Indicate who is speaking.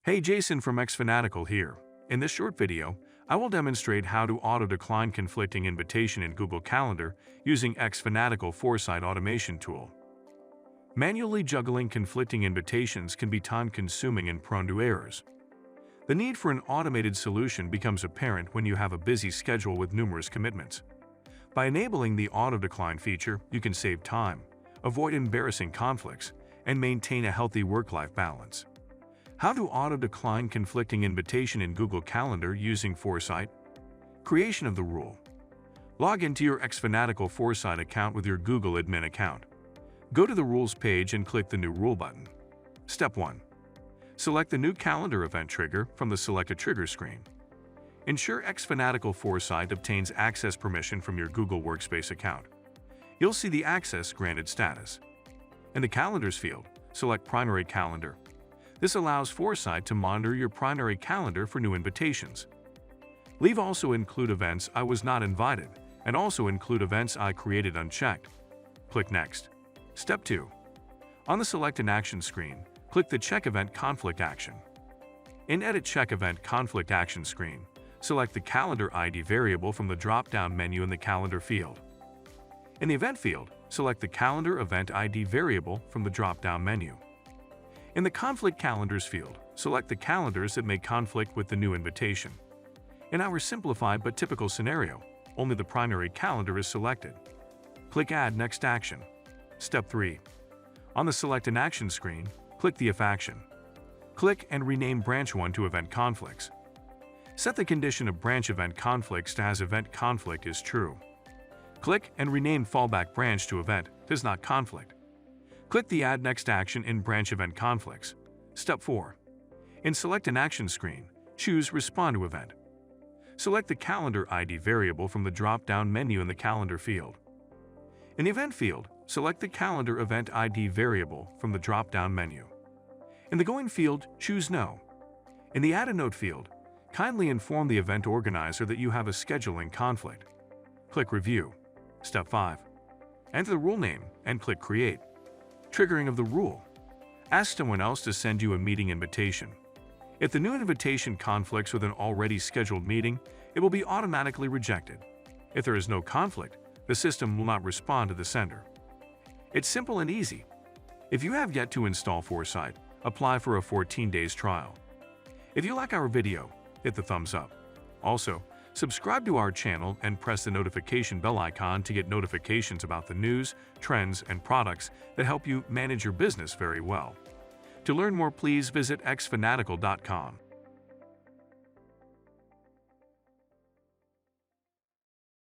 Speaker 1: Hey, Jason from xFanatical here. In this short video, I will demonstrate how to auto-decline conflicting invitation in Google Calendar using xFanatical Foresight automation tool. Manually juggling conflicting invitations can be time-consuming and prone to errors. The need for an automated solution becomes apparent when you have a busy schedule with numerous commitments. By enabling the auto-decline feature, you can save time, avoid embarrassing conflicts, and maintain a healthy work-life balance. How to auto-decline conflicting invitation in Google Calendar using Foresight? Creation of the rule. Log into your xFanatical Foresight account with your Google admin account. Go to the Rules page and click the New Rule button. Step 1. Select the new calendar event trigger from the Select a Trigger screen. Ensure xFanatical Foresight obtains access permission from your Google Workspace account. You'll see the Access Granted status. In the Calendars field, select Primary Calendar. This allows Foresight to monitor your primary calendar for new invitations. Leave Also Include Events I was not invited, and also include events I created unchecked. Click Next. Step 2. On the Select an Action screen, click the Check Event Conflict action. In Edit Check Event Conflict action screen, select the Calendar ID variable from the drop-down menu in the Calendar field. In the Event field, select the Calendar Event ID variable from the drop-down menu. In the Conflict Calendars field, select the calendars that may conflict with the new invitation. In our simplified but typical scenario, only the primary calendar is selected. Click Add Next Action. Step 3. On the Select an Action screen, click the If action. Click and rename Branch 1 to Event Conflicts. Set the condition of Branch Event Conflicts to as Event Conflict is true. Click and rename Fallback Branch to Event Does Not Conflict. Click the Add Next Action in Branch Event Conflicts. Step 4. In Select an Action screen, choose Respond to Event. Select the Calendar ID variable from the drop-down menu in the Calendar field. In the Event field, select the Calendar Event ID variable from the drop-down menu. In the Going field, choose No. In the Add a Note field, kindly inform the event organizer that you have a scheduling conflict. Click Review. Step 5. Enter the rule name and click Create. Triggering of the rule. Ask someone else to send you a meeting invitation. If the new invitation conflicts with an already scheduled meeting, it will be automatically rejected. If there is no conflict, the system will not respond to the sender. It's simple and easy. If you have yet to install Foresight, apply for a 14 days trial. If you like our video, hit the thumbs up. Also, subscribe to our channel and press the notification bell icon to get notifications about the news, trends, and products that help you manage your business very well. To learn more, please visit xfanatical.com.